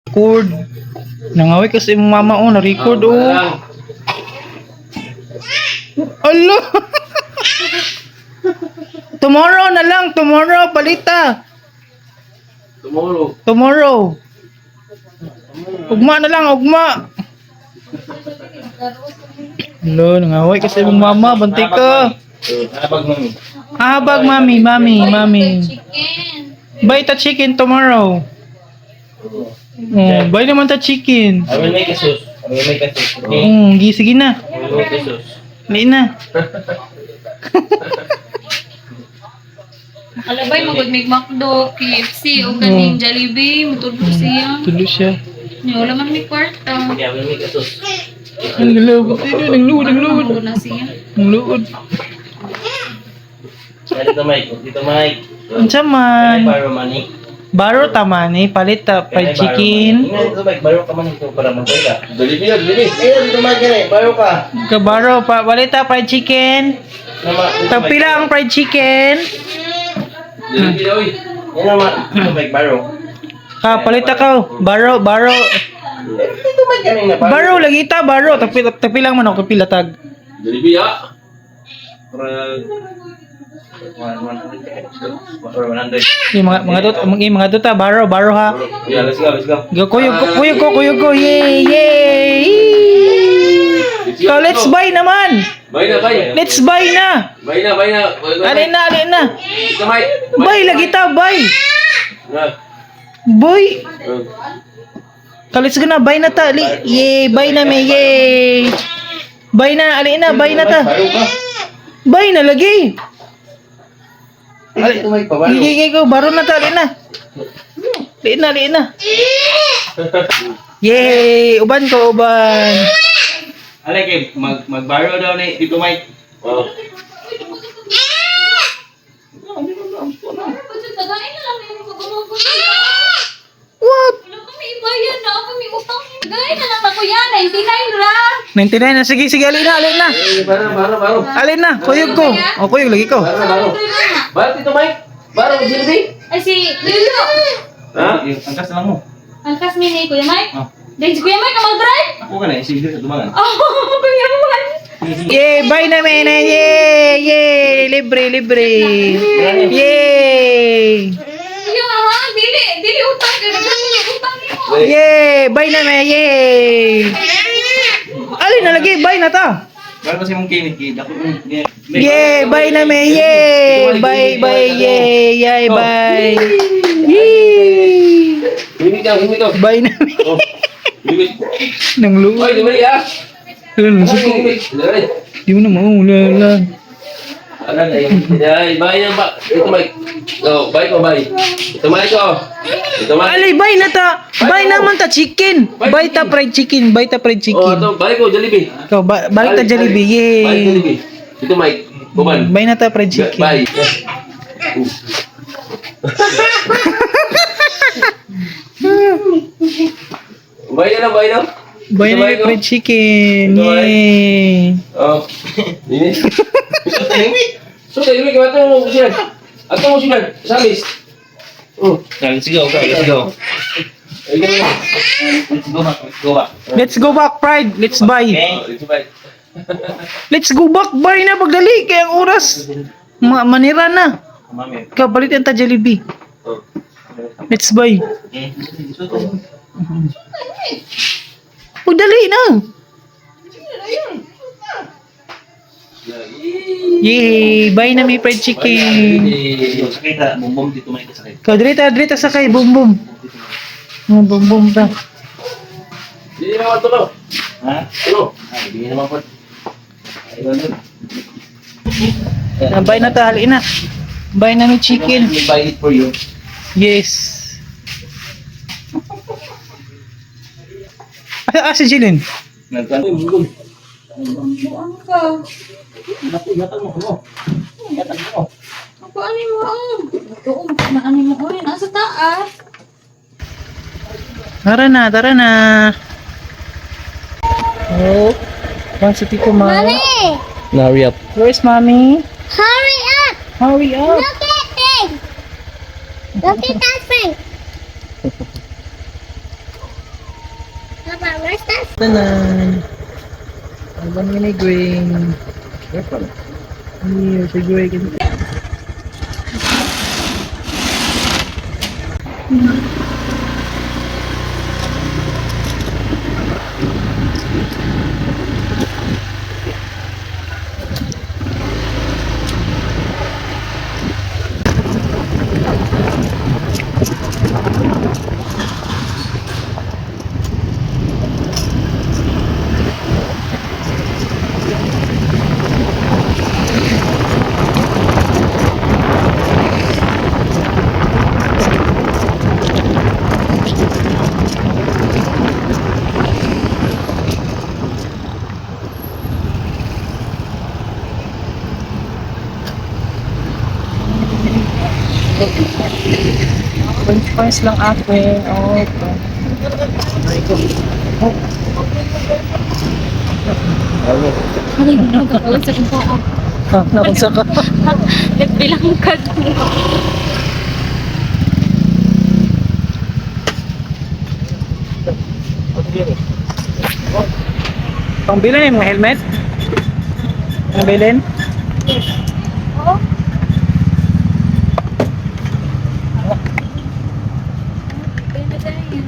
Record. Nangaway kasi yung mama na-record Ala. Tomorrow na lang, tomorrow balita. Tomorrow. Ugma na lang, ugma. Hello, nangaway kasi yung mama, bantay ka. Habag mami. Buy the chicken tomorrow. Buy naman the chicken. I will make a sauce. Sige na. I will make a sauce. Hindi na. Alabay, mag-make McDo, KFC, o ganing Jollibee, matulog siya. Tulo siya. Wala man may kwarta. Okay, I will make a sauce. Ang luod. Matulog na siya. Ang luod. Dito, Mike. Ansa man. Baro money. Baro taman palit fried chicken. Dito, Mike. Baro ka man ito para magpay ka. Dali. Dito, Mike. Baro ka. Kabaro pa palit fried chicken. Tagpila ang fried chicken. Dali, oy. Yan naman. Dito, Mike. Baro. Palit ka. Baro. Dito, Mike. Kanina. Baro lagi ta, baro. Tagpilang man ako kapila tag. Dali, ya. Para 100. Yung mga duta, baro ha. Yeah, let's go. Kuyog ko. Yay. So let's buy naman. Buy na. Let's buy na. Buy na. Alin na. Dito, Mike. Buy lagi ta, buy. Buy. Kalis ko na, buy na ta. Yay, buy na me, yay. Buy na, alin na, buy na ta. Buy na lagi. Dito, Mike. Pabaro. Gigigay ko, baro na ta, alin na. Liin na. Yay, uban. Alay kay magbaro daw ni dito, Mike. Oh. What? Wala kami ibayan na ako may utang. Gaya na lang ako yan, 99 lang. 99 na, sige, alin na. Baro. Alin na, kuyog ko. Kuyog lagi ko. Baro dito, Mike. Baro Jilby. Ay si Lilo. Ha? Angkas lang mo. Angkas mini Kuya Mike. Dahil si Kuya Mike ka mag-drive. Ako ka na, isig dito sa tumangan. Kuya Mike. Yay, buy na men. Yay, libre. Yay. Dili utang ka na utang mo. Yay, buy na men. Yay. Alin na lagi, buy na ta. Baro kasi mong kinit ako. Yay, buy na men. Yay. Bye, yay. Yay, bye. Yay. Himik ka. Buy na men. Oh. Himik. Nang luwa. Oy, dali ah. Dali. Di mo na maulala. Ano na yun? Ay, bye na ba? Ito, Mike. Oh, bye ko. Ito, Mike ko. Ito, Mike. Alay, buy na ta. Buy naman ta chicken. Buy ta fried chicken. Oh, ito, bye ko, Jollibee. Ikaw, balik ta Jollibee. Yay. Bye, Jollibee. Ito, Mike. Buman. Buy na ta fried chicken. Bye. Bye na. Buy na Ito, fried chicken. Ito, Yay. Oh. Ini. So, tayo may kamata mo siya. Ato mo siya. Samis. Oh. Let's go. Let's go back, Pride. Let's buy. Let's buy. Let's go back. Buy na pagdali. Kaya ang oras. Manira na. Kabalit ang ta Jollibee. Let's buy. Pagdali na. Yay. Buy na may fried chicken. Sakay ta. Bumbong dito may kasakay. Kau drita sakay. Bum. Bum ta. Hindi naman ito. Ha? Ito. Hindi naman po. Buy na ta. Hali na. Buy na may chicken. We buy it for you. Yes. Si Jilin. Nagkan. Bumbong. Buang ka. Ingatan mo. Ako ani mo Ito, maani mo. Oy, nasa taas. Tara na. Oh. Once Tito Ma. Mommy, Now hurry up. Where's Mommy? hurry up! Hurry up. Look at thing! Look at that thing! Tanan. Abang ini green. Iya, si green. French fries lang akin. Oh, ito. Ay, nagkakawin sa kumpo ako. Ha, nakunsa ka. Nagbilang ka. Pangbilin yung mga helmet? Pangbilin? Oo. Pwede tayo.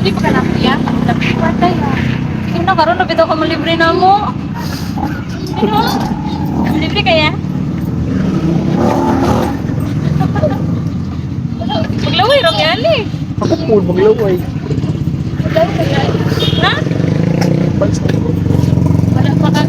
Hindi pa ka na kuya. Labi pa tayo. Ikaw na karoon, nabito ka malibre na mo. Ano? Libre kaya? Maglaway rin yan eh. Ako po, maglaway. Ha? Wala pa ka.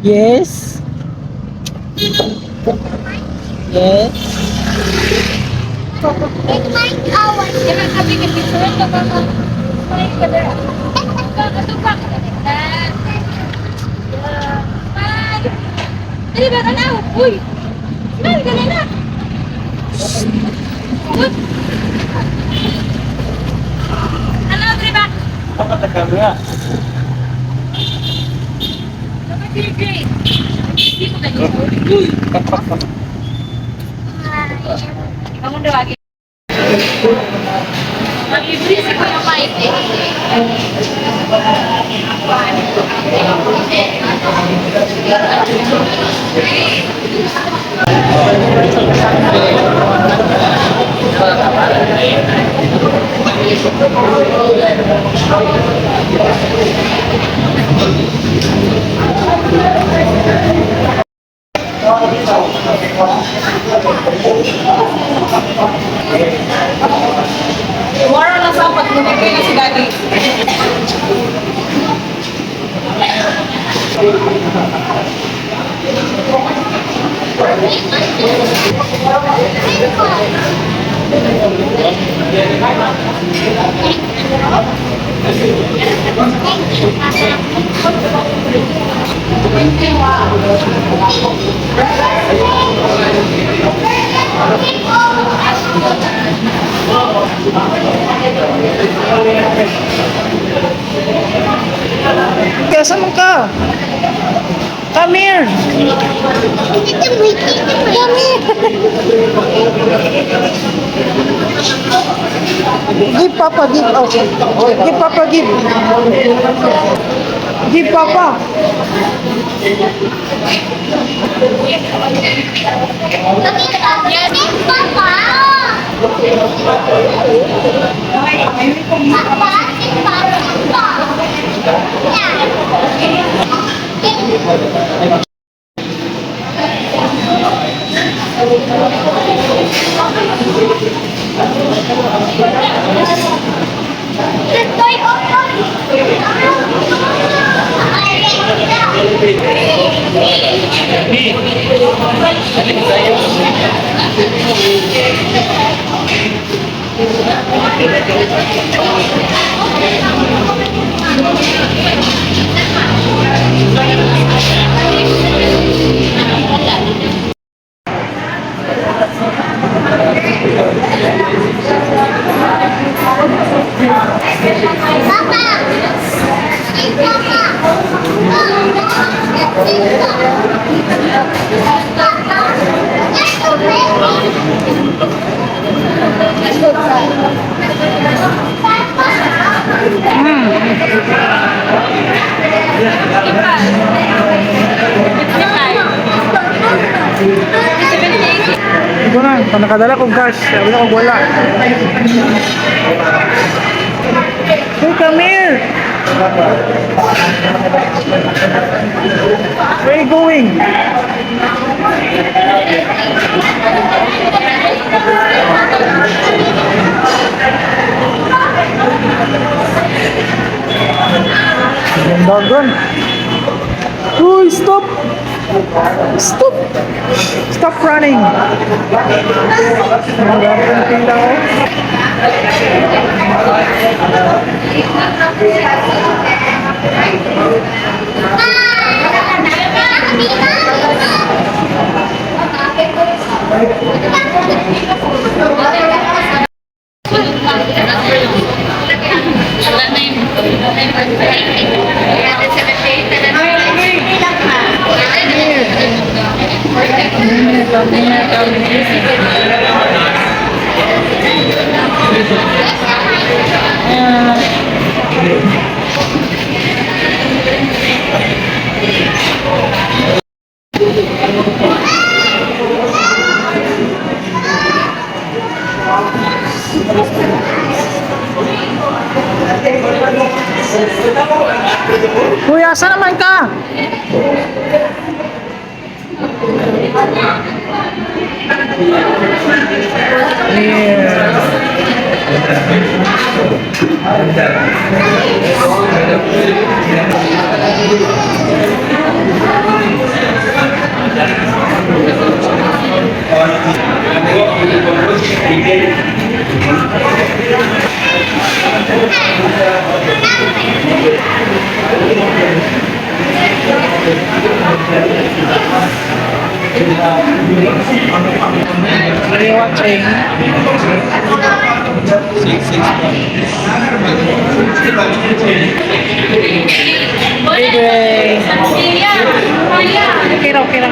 Yes. Yes. Kaya sabi ka picture ka ba? May kadara. Ito pa. Bye. Dali ba ka na? Uy. Smile ka na. Good. Hello, Driba. Great. Hindi ko ganyan. Kamu udah lagi. Libre sih kalau main Tomorrow na sapat, lumigay na si Daddy. Kaya mo ka? Come here. Come here. Give Papa, give. Okay. Give Papa, give. Give Papa. Papa! Papa! Ito na, pag nakadala kong cash, sabi na kong wala. Hey, come here! Where are you going? Dagan. Uy, stop! Stop! Stop running! Nagagawin pila ko. Kuya, saan naman ka? Are you watching? Baby. Okay lang.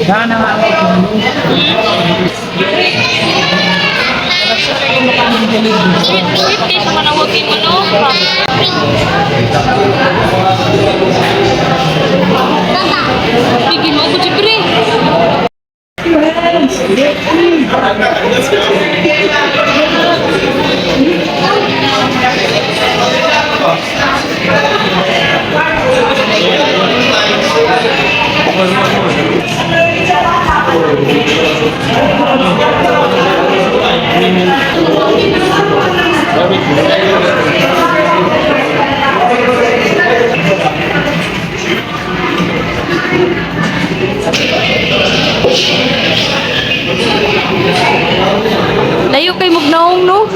Saan na nga ako? Fifty sama ng working mo, no? Bigyan mo ako, Jibri. Layo kay Mugnaong, no?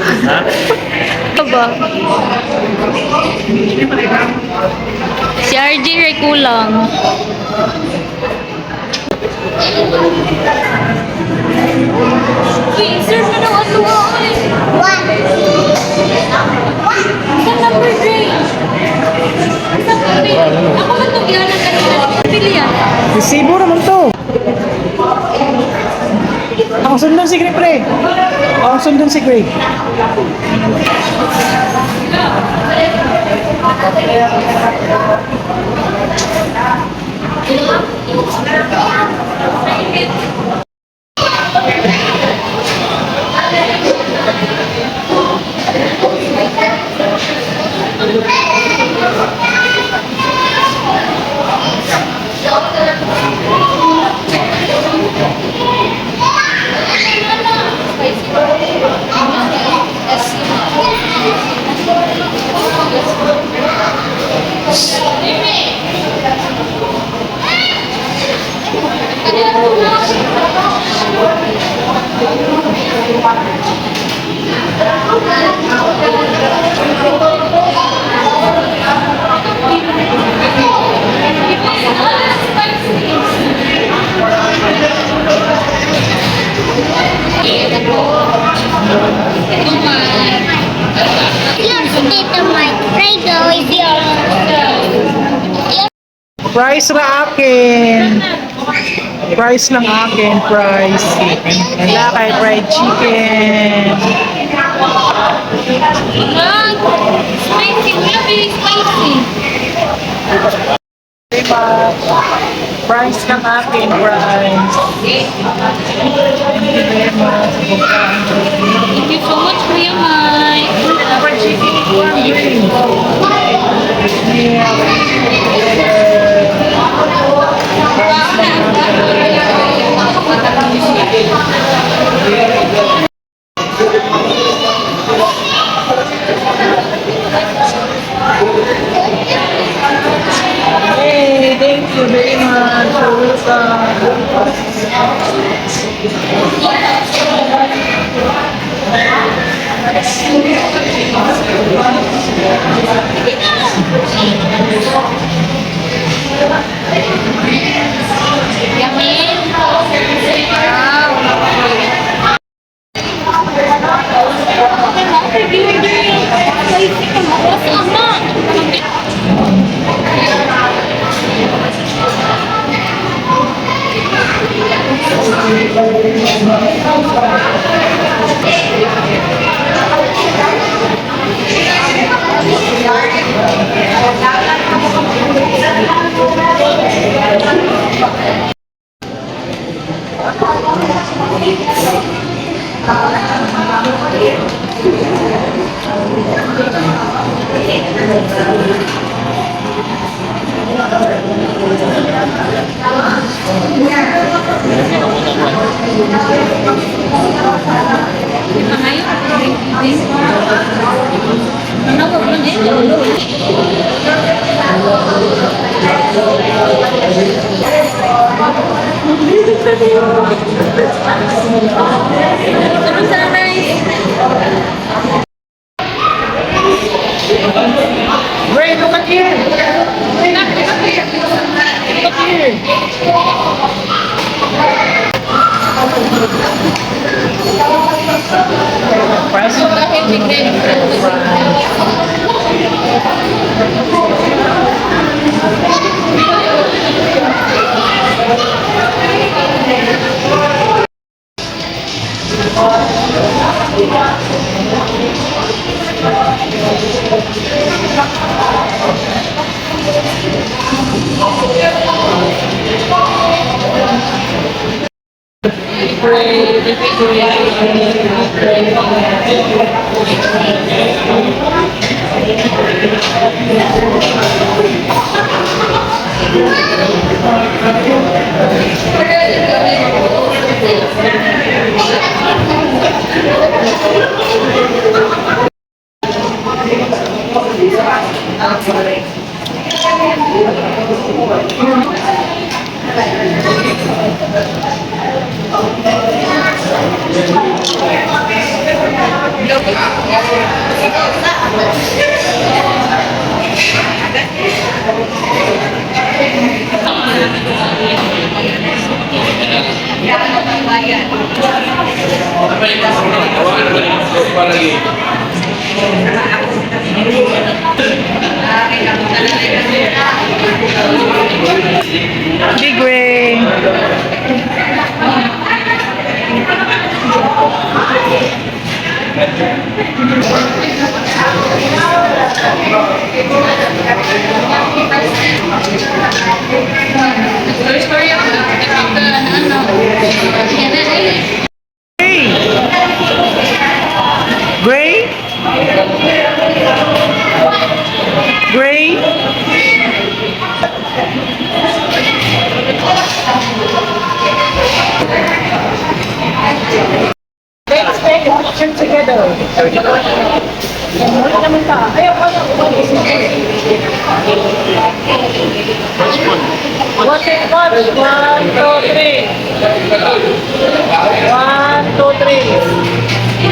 Ito ba? Si RJ ray kulang. Uy, serve na daw ato nga. Resibo naman to. Ang sundon si Greg, pre. Ang sundon si Greg. Yours, Tito Mike. Rigo is yours. Price ra akin. Price lang akin, price. Wala kay fried chicken. Spicy. Wala very spicy. Diba? Price lang akin, price. Thank you so much, Kuya Mike. Fried chicken, Hey, thank you very much. You're welcome. Ray, look at here. Look here. Lagi. Big Ray. Story ako. Gray. Gray. Let's take a picture together. Naman ka. Ayaw ko na. Watch it, watch. 1, 2, 3. 1, 2, 3.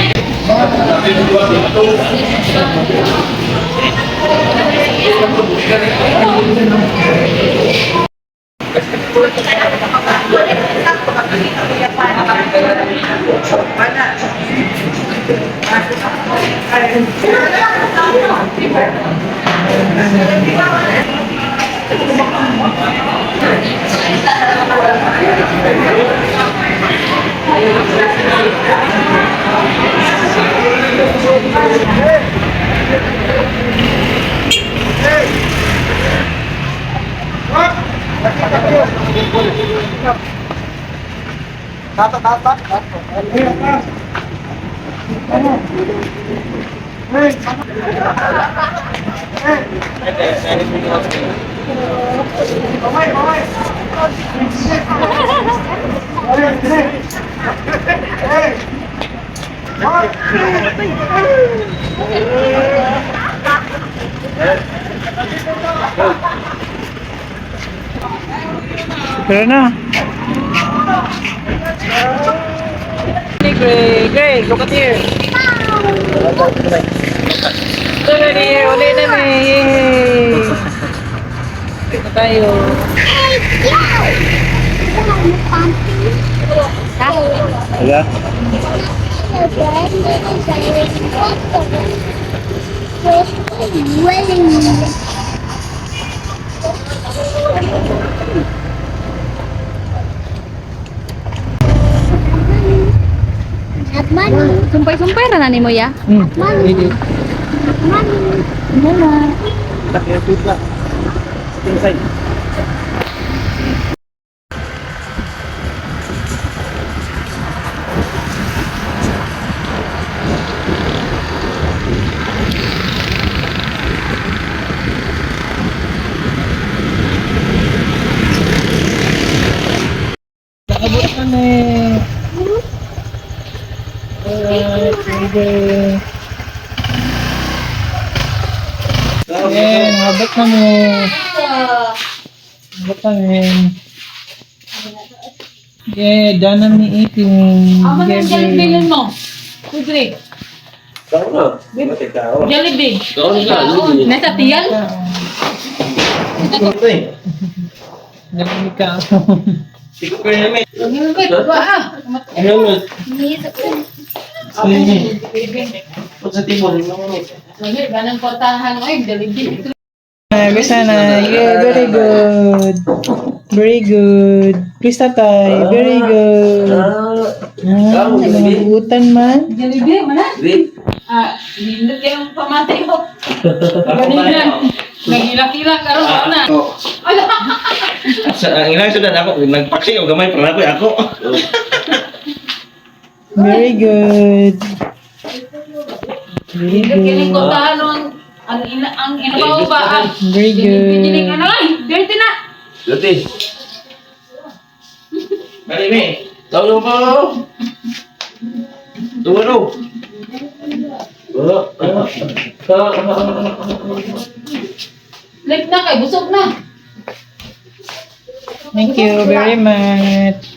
Pero na. Gray, Gray, look at here. Look at here, uli na na. Yay! Ito tayo. Wala. Money, Sumpay-sumpay ra na nimo ya. money, money. Nakabot na na eh. Alright, sige. Ayan, nakabot na mo. Nakabot na mo. Yeah, dana ni eating. Amo na yung Jollibee mo. Kudri. Kau na. Mati kau. Jollibee. Kau ni ka. Nasa tiyal? Narinig ka. Sikap ka namin. Wait, ba? Ano? Sige. Pag sa timur, ano? Lagi, ganang portahan mo ay Jollibee. Bisa na. Yeah, very good. Very good. Please tatay. Very good. Nagugutan man. Jollibee, mana? Di. Nindot yung pamatay ko. Ganyan. Nagila-kila karon na. Ang ilang sudah ako, nagpaksi o gamay para ako. Very good. Very Nindot yung good. portahan nun. Ang inabaw ba? Very Jollibee good. ano ay, dirty na. Luti. Mari mi. Tahu lu apa? Tunggu lu. Late na kay busog na. Thank you very much.